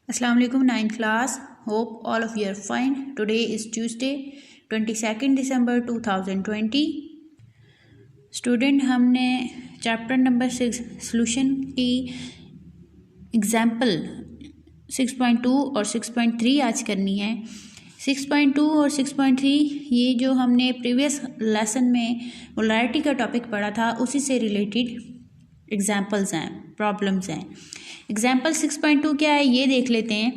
Assalamu alaikum 9th class. Hope all of you are fine. Today is Tuesday 22nd December 2020. Student हमने chapter number 6 solution की example 6.2 और 6.3 आज करनी है। 6.2 और 6.3 ये जो हमने प्रीवियस लेसन में मोलैरिटी का टॉपिक पढ़ा था उसी से रिलेटेड एग्जाम्पल्स हैं, प्रॉब्लम्स हैं। एग्जाम्पल 6.2 क्या है ये देख लेते हैं।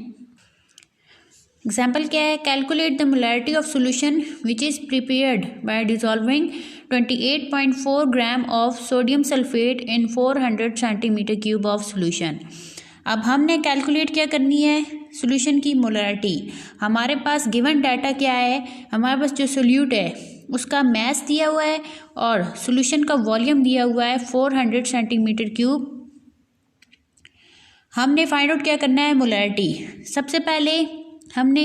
एग्जाम्पल क्या है, calculate the molarity of solution which is prepared by dissolving 28.4 gram of sodium sulphate in 400 centimetre cube of solution. अब हमने कैलकुलेट क्या करनी है, सोल्यूशन की मोलैरिटी। हमारे पास गिवन डाटा क्या है, हमारे पास जो सोल्यूट है उसका मैस दिया हुआ है और सोल्यूशन का वॉल्यूम दिया हुआ है 400 सेंटीमीटर क्यूब। हमने फाइंड आउट क्या करना है, मोलैरिटी। सबसे पहले हमने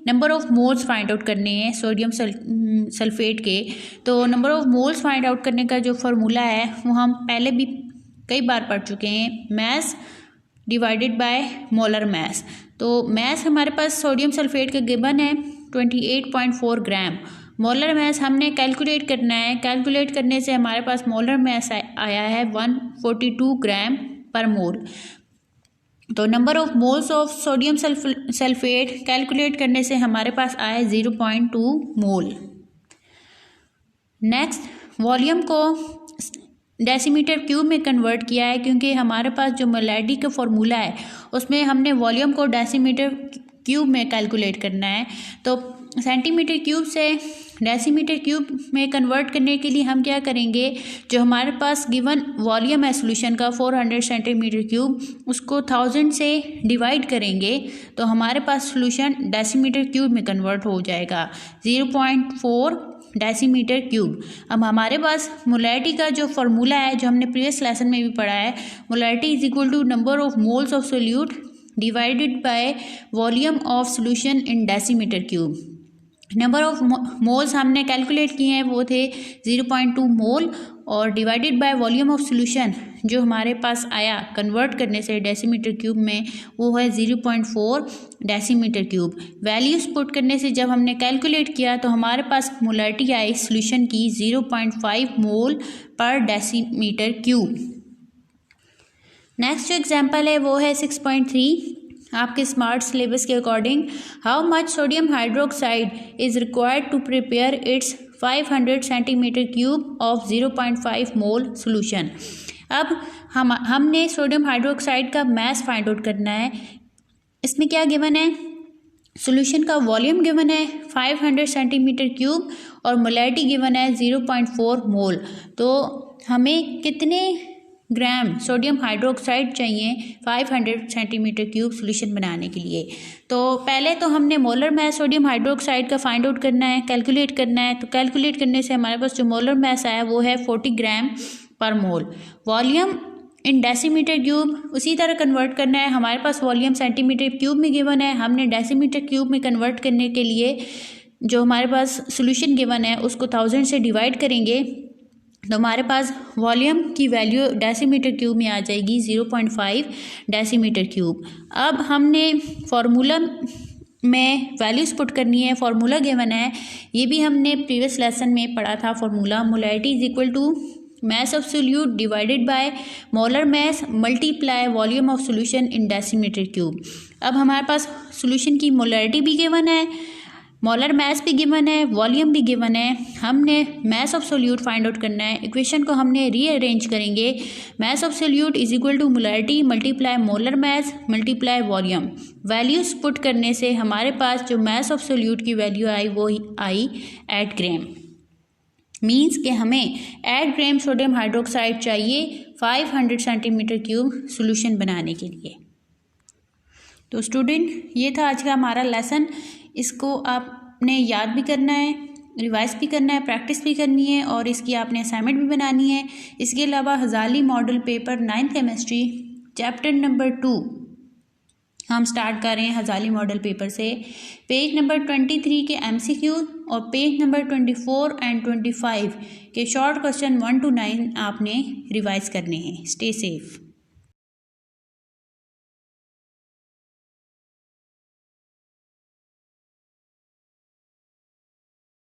number of moles find out करने हैं सोडियम सल्फेट के। तो number of moles find out करने का जो फार्मूला है वो हम पहले भी कई बार पढ़ चुके हैं, mess divided by molar mess. तो मैस हमारे पास सोडियम सल्फेट का गिवन है 28.4 ग्राम। मोलर मैस हमने कैलकुलेट करना है। कैलकुलेट करने से हमारे पास मोलर मैस आया है 142 ग्राम पर मोल। तो number of moles of sodium sulphate calculate करने से हमारे पास आया 0.2 मोल। नेक्स्ट वॉल्यूम को डेसीमीटर क्यूब में कन्वर्ट किया है, क्योंकि हमारे पास जो मोलैरिटी का फॉर्मूला है उसमें हमने वॉल्यूम को डेसीमीटर क्यूब में कैलकुलेट करना है। तो सेंटीमीटर क्यूब से डेसीमीटर क्यूब में कन्वर्ट करने के लिए हम क्या करेंगे, जो हमारे पास गिवन वॉल्यूम है सोल्यूशन का 400 सेंटीमीटर क्यूब, उसको 1000 से डिवाइड करेंगे तो हमारे पास सोल्यूशन डेसीमीटर क्यूब में कन्वर्ट हो जाएगा 0.4 डेसीमीटर क्यूब। अब हमारे पास मोलैरिटी का जो फार्मूला है जो हमने प्रीवियस लेसन में भी पढ़ा है, molarity is equal to number of moles of solute divided by volume of solution in decimetre cube. Number of moles हमने कैलकुलेट किए हैं वो थे 0.2 मोल और divided by volume of solution जो हमारे पास आया कन्वर्ट करने से डेसीमीटर क्यूब में वो है 0.4 डेसीमीटर क्यूब। वैल्यूज़ पुट करने से जब हमने कैलकुलेट किया तो हमारे पास मोलैरिटी आई सोल्यूशन की 0.5 मोल पर डेसीमीटर क्यूब। नेक्स्ट जो एग्जांपल है वो है 6.3। आपके स्मार्ट सिलेबस के according, how much sodium hydroxide is required to prepare its 500 centimetre cube of 0.5 mole solution. अब हमने सोडियम हाइड्रोक्साइड का मैस फाइंड आउट करना है। इसमें क्या गिवन है, सोल्यूशन का वॉल्यूम गिवन है 500 सेंटीमीटर क्यूब और मोलैरिटी गिवन है 0.4 मोल। तो हमें कितने ग्राम सोडियम हाइड्रोक्साइड चाहिए 500 सेंटीमीटर क्यूब सोल्यूशन बनाने के लिए। तो पहले तो हमने मोलर मैस सोडियम हाइड्रोक्साइड का फाइंड आउट करना है, कैलकुलेट करना है। तो कैलकुलेट करने से हमारे पास जो मोलर मैस आया वो है 40 ग्राम पर मोल। वॉल्यूम इन डेसीमीटर क्यूब उसी तरह कन्वर्ट करना है। हमारे पास वॉल्यूम सेंटीमीटर क्यूब में गिवन है, हमने डेसीमीटर क्यूब में कन्वर्ट करने के लिए जो हमारे पास सोल्यूशन गिवन है उसको 1000 से डिवाइड करेंगे तो हमारे पास वॉल्यूम की वैल्यू डेसीमीटर क्यूब में आ जाएगी 0.5 डेसीमीटर क्यूब। अब हमने फार्मूला में वैल्यूज़ पुट करनी है। फार्मूला गिवन है, ये भी हमने प्रीवियस लेसन में पढ़ा था formula. Molarity is equal to mass of solute divided by molar mass multiply volume of solution in decimetre cube. अब हमारे पास सोल्यूशन की मोलैरिटी भी गिवन है, मोलर मैस भी गिवन है, वॉल्यूम भी गिवन है। हमने mass of solute find out करना है। इक्वेशन को हमने रीअरेंज करेंगे। Mass of solute is equal to molarity multiply molar mass multiply volume. Values put करने से हमारे पास जो मैस ऑफ सोल्यूट की वैल्यू आई वो आई 8 ग्राम। मीन्स कि हमें 8 ग्राम सोडियम हाइड्रोक्साइड चाहिए 500 सेंटीमीटर क्यूब सोल्यूशन बनाने के लिए। तो स्टूडेंट ये था आज का हमारा लेसन। इसको आपने याद भी करना है, रिवाइज भी करना है, प्रैक्टिस भी करनी है और इसकी आपने असाइनमेंट भी बनानी है। इसके अलावा हज़ाली model paper 9th chemistry chapter number 2 हम स्टार्ट कर रहे हैं हज़ाली मॉडल पेपर से। पेज नंबर 23 के MCQ और पेज नंबर 24 एंड 25 के शॉर्ट क्वेश्चन 1 to 9 आपने रिवाइज करने हैं। Stay safe.